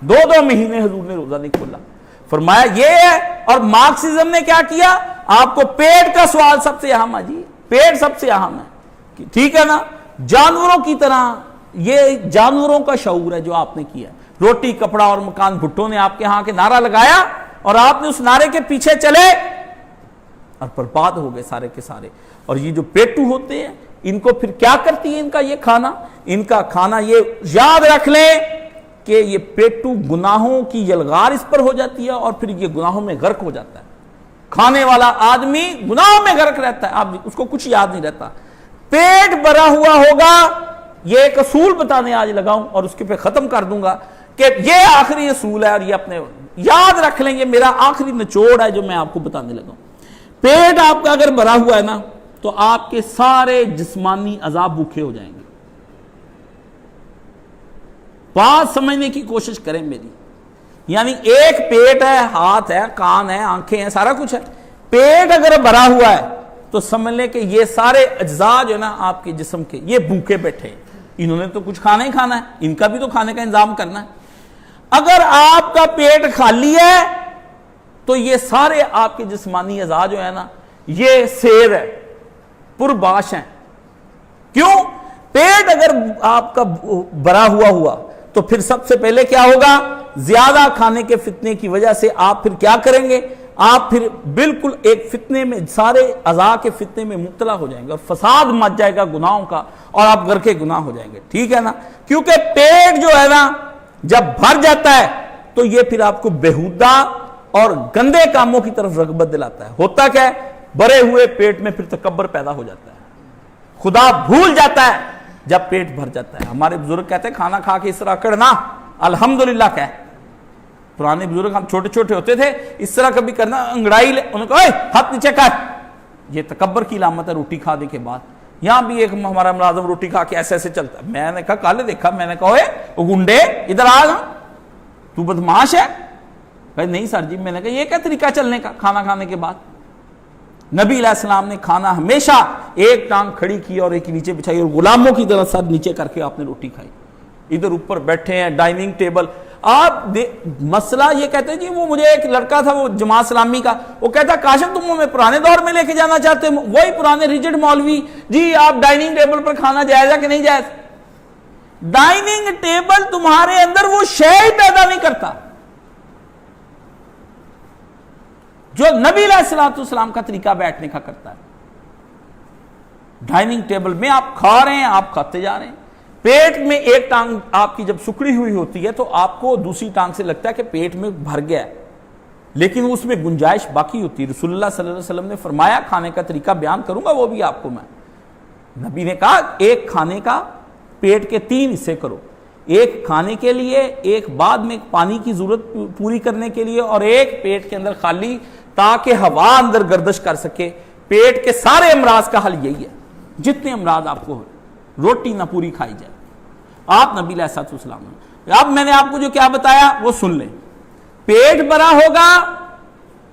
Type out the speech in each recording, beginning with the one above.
دو مہینے حضور نے روزہ نہیں کھولا. فرمایا یہ ہے. اور مارکسزم نے کیا کیا, آپ کو پیٹ کا سوال سب سے اہم ہے. جی پیٹ سب سے اہم ہے, ٹھیک ہے نا. جانوروں کی طرح, یہ جانوروں کا شعور ہے جو آپ نے کیا. روٹی کپڑا اور مکان بھٹو نے آپ کے ہاں کے نعرہ لگایا اور آپ نے اس نعرے کے پیچھے چلے اور برباد ہو گئے سارے کے سارے. اور یہ جو پیٹو ہوتے ہیں ان کو پھر کیا کرتی ہے ان کا یہ کھانا, ان کا کھانا, یہ یاد رکھ لیں کہ یہ پیٹو گناہوں کی یلغار اس پر ہو جاتی ہے اور پھر یہ گناہوں میں غرق ہو جاتا ہے. کھانے والا آدمی گناہوں میں غرق رہتا ہے, آپ اس کو کچھ یاد نہیں رہتا. پیٹ بھرا ہوا ہوگا, یہ ایک اصول بتانے آج لگاؤں اور اس کے پہ ختم کر دوں گا کہ یہ آخری اصول ہے اور یہ اپنے یاد رکھ لیں, یہ میرا آخری نچوڑ ہے جو میں آپ کو بتانے لگا ہوں. پیٹ آپ کا اگر بھرا ہوا ہے نا تو آپ کے سارے جسمانی اعضاء بھوکے ہو جائیں گے. بات سمجھنے کی کوشش کریں میری, یعنی ایک پیٹ ہے, ہاتھ ہے, کان ہے, آنکھیں ہیں, سارا کچھ ہے. پیٹ اگر بھرا ہوا ہے تو سمجھ لیں کہ یہ سارے اجزاء جو ہے نا آپ کے جسم کے, یہ بھوکے بیٹھے ہیں. انہوں نے تو کچھ کھانا ہی کھانا ہے, ان کا بھی تو کھانے کا انتظام کرنا ہے. اگر آپ کا پیٹ خالی ہے تو یہ سارے آپ کے جسمانی اعضاء جو ہے نا یہ سیر ہے, پرباش ہیں. کیوں؟ پیٹ اگر آپ کا بھرا ہوا تو پھر سب سے پہلے کیا ہوگا, زیادہ کھانے کے فتنے کی وجہ سے آپ پھر کیا کریں گے, آپ پھر بالکل ایک فتنے میں, سارے اعضاء کے فتنے میں مبتلا ہو جائیں گے اور فساد مچ جائے گا گناہوں کا اور آپ گھر کے گناہ ہو جائیں گے. ٹھیک ہے نا. کیونکہ پیٹ جو ہے نا جب بھر جاتا ہے تو یہ پھر آپ کو بیہودہ اور گندے کاموں کی طرف رغبت دلاتا ہے. ہوتا کیا ہے, بھرے ہوئے پیٹ میں پھر تکبر پیدا ہو جاتا ہے, خدا بھول جاتا ہے جب پیٹ بھر جاتا ہے. ہمارے بزرگ کہتے ہیں کھانا کھا کے اس طرح کرنا الحمدللہ کہہ. پرانے بزرگ ہم چھوٹے چھوٹے ہوتے تھے, اس طرح کبھی کرنا, انگڑائی لے, انہوں نے کہا اے ہاتھ نیچے کر. یہ تکبر کی علامت ہے روٹی کھانے کے بعد. یہاں بھی ایک ہمارا ملازم روٹی کھا کے ایسے ایسے چلتا ہے. میں نے کہا کل دیکھا, میں نے کہا اے وہ گنڈے ادھر آ جا, تو بدماش ہے. کہا نہیں سر جی. میں نے کہا یہ کیا طریقہ چلنے کا کھانا کھانے کے بعد. نبی علیہ السلام نے کھانا ہمیشہ ایک ٹانگ کھڑی کی اور ایک نیچے بچھائی اور غلاموں کی طرح سر نیچے کر کے آپ نے روٹی کھائی. ادھر اوپر بیٹھے ہیں ڈائننگ ٹیبل. آپ مسئلہ یہ کہتے ہیں جی, وہ مجھے ایک لڑکا تھا وہ جماعت اسلامی کا, وہ کہتا کاشف تم ہمیں پرانے دور میں لے کے جانا چاہتے ہو, وہی پرانے ریجڈ مولوی جی آپ ڈائننگ ٹیبل پر کھانا جائز ہے کہ نہیں جائز. ڈائننگ ٹیبل تمہارے اندر وہ شے ہی پیدا نہیں کرتا جو نبی علیہ السلام کا طریقہ بیٹھنے کا کرتا ہے. ڈائننگ ٹیبل میں آپ کھا رہے ہیں, آپ کھاتے جا رہے ہیں. پیٹ میں ایک ٹانگ آپ کی جب سکڑی ہوئی ہوتی ہے تو آپ کو دوسری ٹانگ سے لگتا ہے کہ پیٹ میں بھر گیا ہے, لیکن اس میں گنجائش باقی ہوتی ہے. رسول اللہ صلی اللہ علیہ وسلم نے فرمایا, کھانے کا طریقہ بیان کروں گا وہ بھی آپ کو میں. نبی نے کہا ایک کھانے کا پیٹ کے 3 حصے کرو, ایک کھانے کے لیے, ایک بعد میں پانی کی ضرورت پوری کرنے کے لیے, اور ایک پیٹ کے اندر خالی تاکہ ہوا اندر گردش کر سکے. پیٹ کے سارے امراض کا حل یہی ہے, جتنے امراض آپ کو ہو, روٹی نہ پوری کھائی جائے. آپ نبی علیہ السلام نے, اب میں نے آپ کو جو کیا بتایا وہ سن لیں. پیٹ بھرا ہوگا,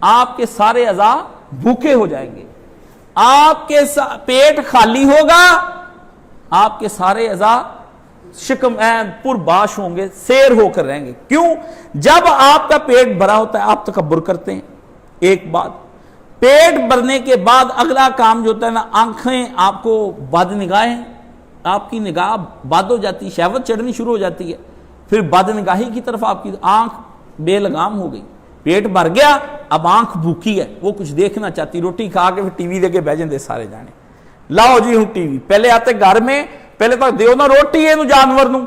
آپ کے سارے اعضاء بھوکے ہو جائیں گے. آپ کے پیٹ خالی ہوگا, آپ کے سارے اعضاء شکم پرباش ہوں گے, سیر ہو کر رہیں گے. کیوں؟ جب آپ کا پیٹ بھرا ہوتا ہے آپ تکبر کرتے ہیں. ایک بات, پیٹ بھرنے کے بعد اگلا کام جو ہوتا ہے نا, آنکھیں آپ کو بد نگاہیں, آپ کی نگاہ بد ہو جاتی ہے, شہوت چڑھنی شروع ہو جاتی ہے. پھر بد نگاہی کی طرف آپ کی آنکھ بے لگام ہو گئی. پیٹ بھر گیا, اب آنکھ بھوکی ہے, وہ کچھ دیکھنا چاہتی, روٹی کھا کے پھر ٹی وی دے کے بہ جاندے سارے جانے. لاؤ جی ہوں ٹی وی. پہلے آتے گھر میں, پہلے تو دیو نا روٹی ہے جانور نو,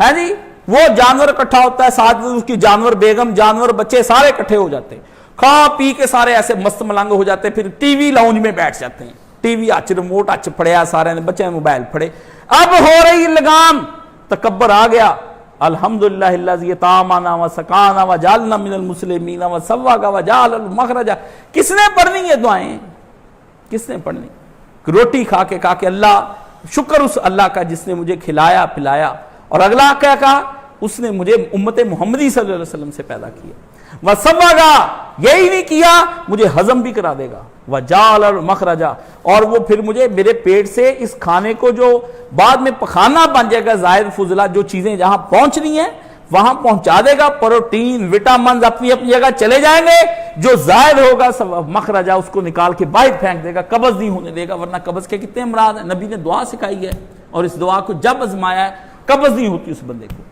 ہے جی, وہ جانور اکٹھا ہوتا ہے, ساتھ اس کی جانور بیگم, جانور بچے سارے اکٹھے ہو جاتے ہیں, کھا پی کے سارے ایسے مست ملنگ ہو جاتے ہیں. پھر ٹی وی لاؤنج میں بیٹھ جاتے ہیں, ٹی وی اچ ریموٹ اچ پڑیا, سارے نے بچے موبائل پڑے. اب ہو رہی لگام, تکبر آ گیا. الحمدللہ الذی طعمنا وسقانا وجعلنا من المسلمین وسواغا وجعل المخرج. کس نے پڑھنی یہ دعائیں؟ کس نے پڑھنی؟ روٹی کھا کے اللہ شکر اس اللہ کا جس نے مجھے کھلایا پلایا. اور اگلا کیا کہا, اس نے مجھے امت محمدی صلی اللہ علیہ وسلم سے پیدا کیا. وسواغا, یہی نہیں کیا, مجھے ہضم بھی کرا دے گا. وجعل المخرج, اور وہ پھر مجھے میرے پیٹ سے اس کھانے کو جو بعد میں پخانا بن جائے گا, زائد فضلہ جو چیزیں جہاں پہنچ رہی ہیں وہاں پہنچا دے گا، پروٹین وٹامنز اپنی اپنی جگہ چلے جائیں گے، جو زائد ہوگا مخرجہ اس کو نکال کے باہر پھینک دے گا، قبض نہیں ہونے دے گا، ورنہ قبض کے کتنے امراض ہیں، نبی نے دعا سکھائی ہے اور اس دعا کو جب آزمایا ہے قبض نہیں ہوتی اس بندے کو.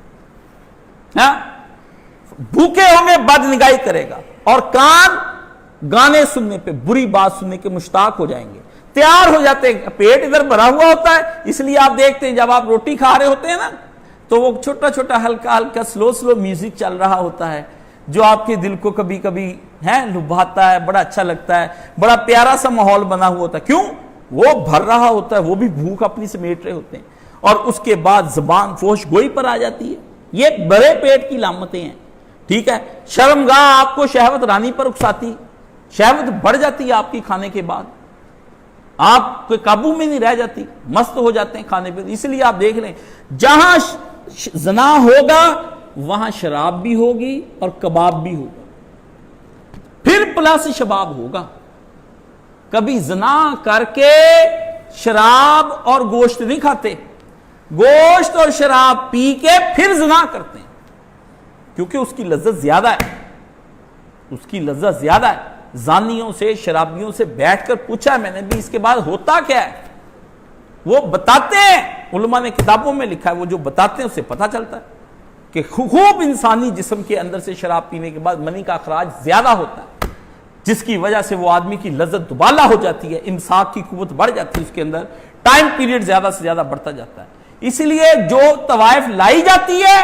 ہاں بھوکے ہوں گے بد نگاہی کرے گا، اور کان گانے سننے پہ بری بات سننے کے مشتاق ہو جائیں گے، تیار ہو جاتے ہیں. پیٹ ادھر بھرا ہوا ہوتا ہے، اس لیے آپ دیکھتے ہیں جب آپ روٹی کھا رہے ہوتے ہیں نا تو وہ چھوٹا چھوٹا ہلکا ہلکا سلو میوزک چل رہا ہوتا ہے جو آپ کے دل کو کبھی کبھی لبھاتا ہے، بڑا اچھا لگتا ہے، بڑا پیارا سا ماحول بنا ہوا ہوتا ہے. کیوں؟ وہ بھر رہا ہوتا ہے، وہ بھی بھوک اپنی سمیٹ رہے ہوتے ہیں، اور اس کے بعد زبان فوش گوئی پر آ جاتی ہے. یہ بڑے پیٹ کی علامتیں ہیں. ٹھیک ہے، شرمگاہ آپ کو شہوت رانی پر اکساتی، شہوت بڑھ جاتی ہے آپ کی کھانے کے بعد، آپ کے قابو میں نہیں رہ جاتی، مست ہو جاتے ہیں کھانے پہ. اس لیے آپ دیکھ لیں جہاں زنا ہوگا وہاں شراب بھی ہوگی اور کباب بھی ہوگا، پھر پلس شباب ہوگا. کبھی زنا کر کے شراب اور گوشت نہیں کھاتے، گوشت اور شراب پی کے پھر زنا کرتے ہیں، کیونکہ اس کی لذت زیادہ ہے، اس کی لذت زیادہ ہے. زانیوں سے شرابیوں سے بیٹھ کر پوچھا میں نے بھی اس کے بعد ہوتا کیا ہے، وہ بتاتے ہیں، علماء نے کتابوں میں لکھا ہے، وہ جو بتاتے ہیں اس سے پتہ چلتا ہے کہ خوب انسانی جسم کے اندر سے شراب پینے کے بعد منی کا اخراج زیادہ ہوتا ہے، جس کی وجہ سے وہ آدمی کی لذت دوبالا ہو جاتی ہے، امساک کی قوت بڑھ جاتی ہے، اس کے اندر ٹائم پیریڈ زیادہ سے زیادہ بڑھتا جاتا ہے. اس لیے جو طوائف لائی جاتی ہے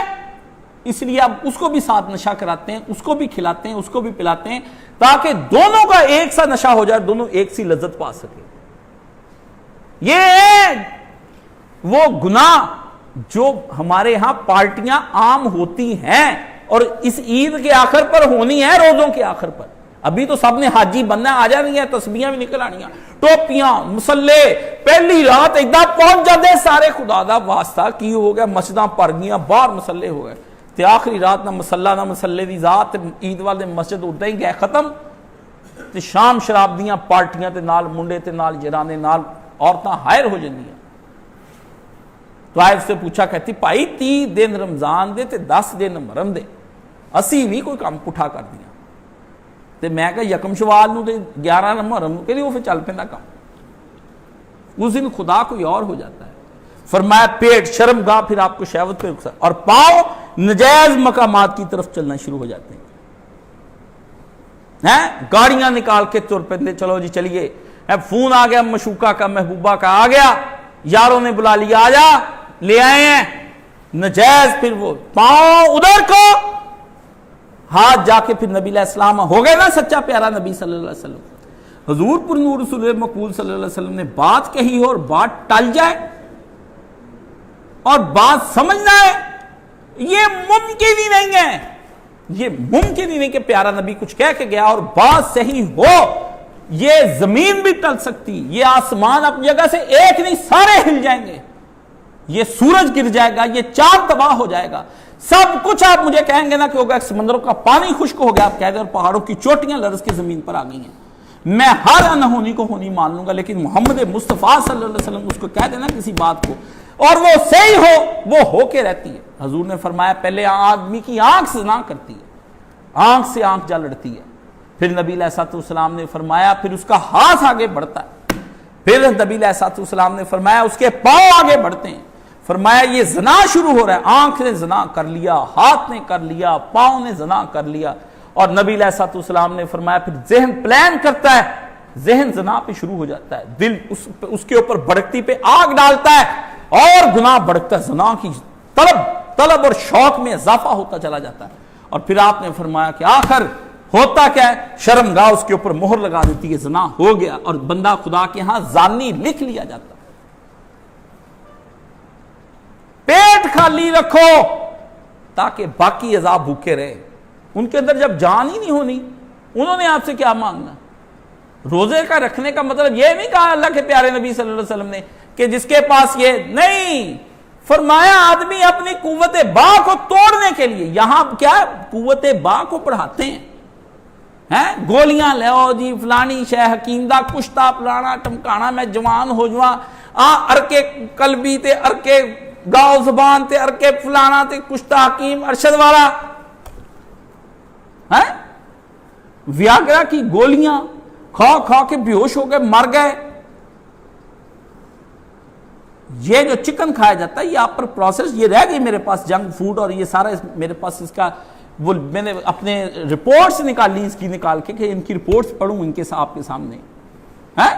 اس لیے آپ اس کو بھی ساتھ نشہ کراتے ہیں، اس کو بھی کھلاتے ہیں، اس کو بھی پلاتے ہیں، تاکہ دونوں کا ایک سا نشہ ہو جائے، دونوں ایک سی لذت پا سکے. یہ وہ گناہ جو ہمارے ہاں پارٹیاں عام ہوتی ہیں اور اس عید کے آخر پر ہونی ہے، روزوں کے آخر پر. ابھی تو سب نے حاجی بننا، آ جانی ہے، تسبیحاں بھی نکل آنی ہیں، ٹوپیاں، مسلے، پہلی رات ایک پہنچ جاتے سارے، خدا دا واسطہ کی ہو گیا، مسجداں پر گیاں، باہر مسلے ہو گئے، تے آخری رات نہ مسلح نہ مسلے دی ذات، عید والے مسجد اٹھتے ہی گئے ختم، تے شام شراب دیاں پارٹیاں تے نال منڈے تے نال جرانے نال عورتاں ہائر ہو جاندیاں. طائف سے پوچھا، کہتی بھائی 30 دن رمضان دے تے 10 دن محرم دے اسی نہیں کوئی کام پٹھا کر دیا، تے میں کہا یکم شوال نو تے 11 محرم کے لیے وہ پھر چل پیندا کام. اس دن خدا کوئی اور ہو جاتا ہے. فرمایا پیٹ شرمگاہ پھر آپ کو شہوت پہ رکھتا، اور پاؤں نجائز مقامات کی طرف چلنا شروع ہو جاتے ہیں، گاڑیاں نکال کے تر پہ، چلو جی چلیے، فون آ گیا مشوقہ کا، محبوبہ کا آ گیا، یاروں نے بلا لیا، آ جا، لے آئے ہیں نجائز. پھر وہ پاؤں ادھر کو، ہاتھ جا کے پھر نبی علیہ السلام ہو گئے نا سچا پیارا نبی صلی اللہ علیہ وسلم، حضور پر نور رسول مقبول صلی اللہ علیہ وسلم نے بات کہی ہو اور بات ٹل جائے اور بات سمجھنا ہے، یہ ممکن ہی نہیں ہے. یہ ممکن ہی نہیں کہ پیارا نبی کچھ کہہ کے گیا اور بات صحیح ہو. یہ زمین بھی ٹل سکتی، یہ آسمان اپنی جگہ سے ایک نہیں سارے ہل جائیں گے، یہ سورج گر جائے گا، یہ چاند تباہ ہو جائے گا، سب کچھ. آپ مجھے کہیں گے نا کہ ہوگا سمندروں کا پانی خشک ہو گیا، آپ کہہ دیں، اور پہاڑوں کی چوٹیاں لرز کے زمین پر آ گئی ہیں، میں ہر انہونی کو ہونی مان لوں گا، لیکن محمد مصطفیٰ صلی اللہ علیہ وسلم اس کو کہہ دینا کسی بات کو اور وہ صحیح ہو، وہ ہو کے رہتی ہے. حضور نے فرمایا پہلے آدمی کی آنکھ سے زنا کرتی ہے، آنکھ سے آنکھ جا لڑتی ہے. پھر نبی علیہ السلام نے فرمایا پھر اس کا ہاتھ آگے بڑھتا ہے. پھر نبی علیہ السلام نے فرمایا اس کے پاؤں آگے بڑھتے ہیں. فرمایا یہ زنا شروع ہو رہا ہے، آنکھ نے زنا کر لیا، ہاتھ نے کر لیا، پاؤں نے زنا کر لیا. اور نبی علیہ السلام نے فرمایا پھر ذہن پلان کرتا ہے، ذہن زنا پہ شروع ہو جاتا ہے، دل اس کے اوپر بھڑکتی پہ آگ ڈالتا ہے اور گناہ بڑھتا ہے، زنا کی طلب اور شوق میں اضافہ ہوتا چلا جاتا ہے. اور پھر آپ نے فرمایا کہ آخر ہوتا کیا ہے، شرمگاہ اس کے اوپر مہر لگا دیتی ہے، زنا ہو گیا اور بندہ خدا کے ہاں زانی لکھ لیا جاتا. پیٹ خالی رکھو تاکہ باقی اعضاء بھوکے رہے. ان کے اندر جب جان ہی نہیں ہونی، انہوں نے آپ سے کیا مانگنا؟ روزے کا رکھنے کا مطلب یہ نہیں کہا اللہ کے پیارے نبی صلی اللہ علیہ وسلم نے کہ جس کے پاس یہ نہیں. فرمایا آدمی اپنی قوت با کو توڑنے کے لیے، یہاں کیا قوت با کو پڑھاتے ہیں، گولیاں لو جی فلانی شے حکیم دا کشتا پلانا ٹمکانا میں جوان ہو جواں ارکے قلبی تے ارکے گاؤ زبان تے ارکے فلانا تے کشتا حکیم ارشد والا ہے، ویاگرا کی گولیاں کھا کھا کے بیہوش ہو گئے، مر گئے. یہ جو چکن کھایا جاتا ہے یہ آپ پر پروسیس، یہ رہ گئی میرے پاس جنک فوڈ اور یہ سارا میرے پاس اس کا وہ میں نے اپنے رپورٹس نکال لی اس کی نکال کے کہ ان کی رپورٹس پڑھوں ان کے آپ کے سامنے ہے.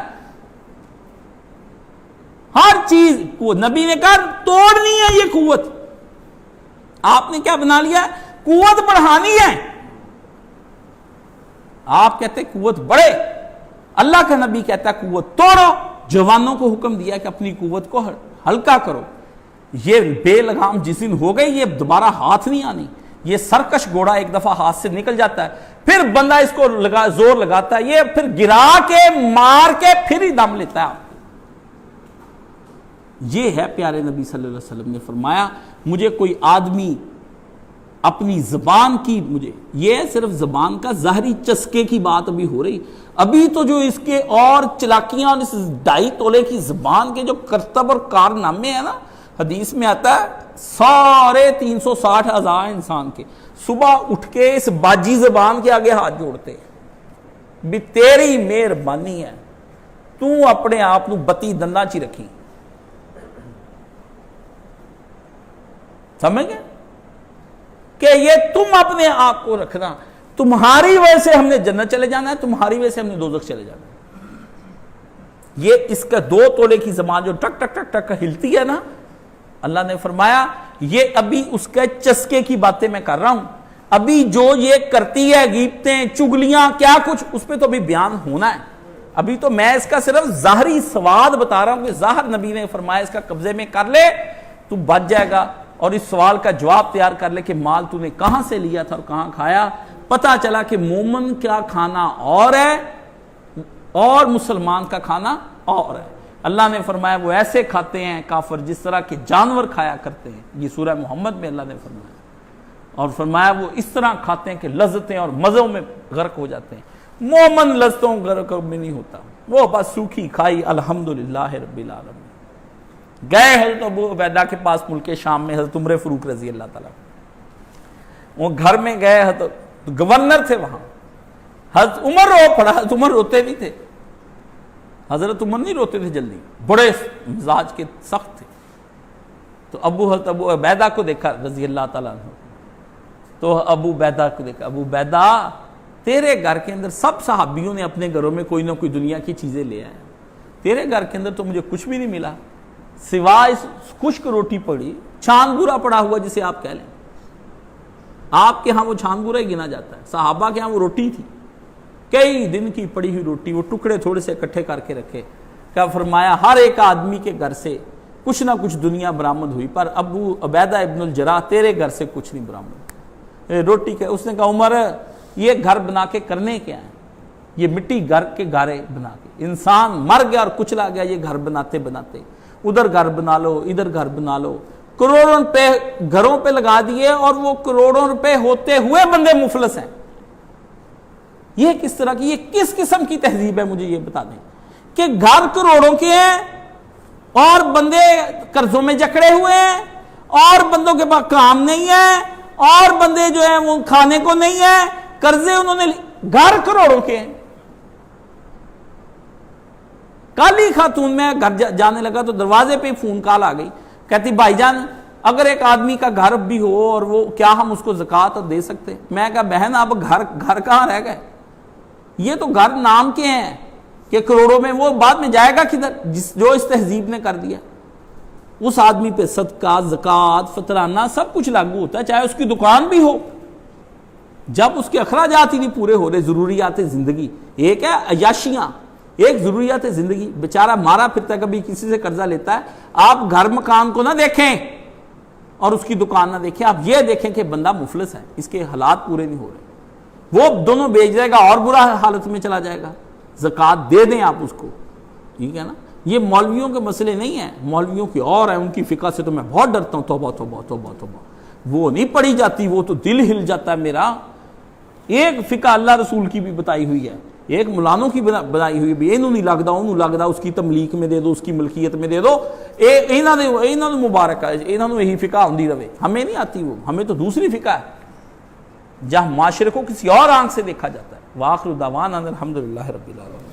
ہر چیز کو نبی نے کہا توڑنی ہے یہ قوت، آپ نے کیا بنا لیا؟ قوت بڑھانی ہے. آپ کہتے ہیں قوت بڑھے، اللہ کا نبی کہتا ہے قوت توڑو. جوانوں کو حکم دیا کہ اپنی قوت کو ہلکا کرو. یہ بے لگام جس دن ہو گئی یہ دوبارہ ہاتھ نہیں آنی. یہ سرکش گھوڑا ایک دفعہ ہاتھ سے نکل جاتا ہے پھر بندہ اس کو زور لگاتا ہے، یہ پھر گرا کے مار کے پھر ہی دم لیتا ہے. یہ ہے پیارے نبی صلی اللہ علیہ وسلم نے فرمایا مجھے کوئی آدمی اپنی زبان کی، مجھے یہ صرف زبان کا ظاہری چسکے کی بات ابھی ہو رہی، ابھی تو جو اس کے اور چلاکیاں اور اس 2.5 تولے کی زبان کے جو کرتب اور کارنامے ہیں نا، حدیث میں آتا ہے سارے 360,000 انسان کے صبح اٹھ کے اس باجی زبان کے آگے ہاتھ جوڑتے بھی تیری مہربانی ہے، تو اپنے آپ نو بتی دندا چی رکھی. سمجھ گئے کہ یہ تم اپنے آپ کو رکھنا، تمہاری وجہ سے ہم نے جنت چلے جانا ہے، تمہاری وجہ سے ہم نے دوزخ چلے جانا ہے. یہ اس کا 2 تولے کی زبان جو ٹک ٹک ٹک ٹک ہلتی ہے نا، اللہ نے فرمایا یہ ابھی اس کے چسکے کی باتیں میں کر رہا ہوں. ابھی جو یہ کرتی ہے غیبتیں چگلیاں کیا کچھ، اس پہ تو ابھی بیان ہونا ہے. ابھی تو میں اس کا صرف ظاہری سواد بتا رہا ہوں کہ ظاہر نبی نے فرمایا اس کا قبضے میں کر لے تو بچ جائے گا، اور اس سوال کا جواب تیار کر لے کہ مال تو نے کہاں سے لیا تھا اور کہاں کھایا. پتہ چلا کہ مومن کا کھانا اور ہے اور مسلمان کا کھانا اور ہے. اللہ نے فرمایا وہ ایسے کھاتے ہیں کافر جس طرح کے جانور کھایا کرتے ہیں. یہ سورہ محمد میں اللہ نے فرمایا، اور فرمایا وہ اس طرح کھاتے ہیں کہ لذتیں اور مزوں میں غرق ہو جاتے ہیں. مومن لذتوں غرق میں نہیں ہوتا، وہ بس سوکھی کھائی الحمدللہ رب العالمین. گئے حضرت ابو عبیدہ کے پاس ملک شام میں حضرت عمر فاروق رضی اللہ تعالیٰ، وہ گھر میں گئے، حضرت گورنر تھے وہاں. حضرت عمر رو پڑا، حضرت عمر روتے بھی تھے. حضرت عمر نہیں روتے تھے جلدی، بڑے مزاج کے سخت تھے. تو حضرت ابو عبیدہ کو دیکھا رضی اللہ تعالیٰ عنہ، تو ابو عبیدہ کو دیکھا، ابو عبیدہ تیرے گھر کے اندر سب صحابیوں نے اپنے گھروں میں کوئی نہ کوئی دنیا کی چیزیں لے آئے، تیرے گھر کے اندر تو مجھے کچھ بھی نہیں ملا سوائے خشک روٹی پڑی، چھان گورا پڑا ہوا جسے آپ کہہ لیں. آپ کے ہاں وہ چھان گورا ہی گنا جاتا ہے، صحابہ کے ہاں وہ روٹی تھی، کئی دن کی پڑی ہوئی روٹی، وہ ٹکڑے تھوڑے سے اکٹھے کر کے رکھے. کیا فرمایا ہر ایک آدمی کے گھر سے کچھ نہ کچھ دنیا برآمد ہوئی، پر ابو عبیدہ ابن الجراح تیرے گھر سے کچھ نہیں برآمد. روٹی کہ اس نے کہا عمر یہ گھر بنا کے کرنے کیا ہے؟ یہ مٹی گھر کے گارے بنا کے، انسان مر گیا اور کچلا گیا یہ گھر بناتے بناتے. ادھر گھر بنا لو ادھر گھر بنا لو، کروڑوں روپے گھروں پہ لگا دیے اور وہ کروڑوں روپے ہوتے ہوئے بندے مفلس ہیں. یہ کس طرح کی، یہ کس قسم کی تہذیب ہے؟ مجھے یہ بتا دیں کہ گھر کروڑوں کے ہیں اور بندے قرضوں میں جکڑے ہوئے ہیں اور بندوں کے پاس کام نہیں ہے اور بندے جو ہیں وہ کھانے کو نہیں ہے، قرضے انہوں نے، گھر کروڑوں کے ہیں. کالی خاتون میں گھر جانے لگا تو دروازے پہ فون کال آ گئی، کہتی بھائی جان اگر ایک آدمی کا گھر بھی ہو اور وہ کیا ہم اس کو زکوٰۃ دے سکتے؟ میں کہا بہن آپ گھر کہاں رہ گئے؟ یہ تو گھر نام کے ہیں کہ کروڑوں میں، وہ بعد میں جائے گا کدھر؟ جو اس تہذیب نے کر دیا. اس آدمی پہ صدقہ زکوٰۃ فطرانہ سب کچھ لاگو ہوتا ہے، چاہے اس کی دکان بھی ہو. جب اس کے اخراجات ہی نہیں پورے ہو رہے، ضروریات زندگی، ایک ہے عیاشیاں، ایک ضروریات زندگی، بیچارہ مارا پھرتا ہے کبھی کسی سے قرضہ لیتا ہے. آپ گھر مکان کو نہ دیکھیں اور اس کی دکان نہ دیکھیں، آپ یہ دیکھیں کہ بندہ مفلس ہے، اس کے حالات پورے نہیں ہو رہے، وہ دونوں بیچ جائے گا اور برا حالت میں چلا جائے گا. زکوٰۃ دے دیں آپ اس کو، ٹھیک ہے نا. یہ مولویوں کے مسئلے نہیں ہیں، مولویوں کی اور ہیں، ان کی فقہ سے تو میں بہت ڈرتا ہوں. توبہ توبہ توبہ توبہ، وہ نہیں پڑھی جاتی، وہ تو دل ہل جاتا ہے میرا. ایک فقہ اللہ رسول کی بھی بتائی ہوئی ہے، ایک مولانوں کی بنائی ہوئی ہے، انہوں نہیں لگتا انہوں لگتا، اس کی تملیک میں دے دو، اس کی ملکیت میں دے دو. انہوں نے مبارک ہے، انہوں نے یہی فقہ ہوندی رہے، ہمیں نہیں آتی وہ، ہمیں تو دوسری فقہ ہے جہاں معاشرے کو کسی اور آنکھ سے دیکھا جاتا ہے۔ وآخر دعوانا الحمدللہ رب العالمین۔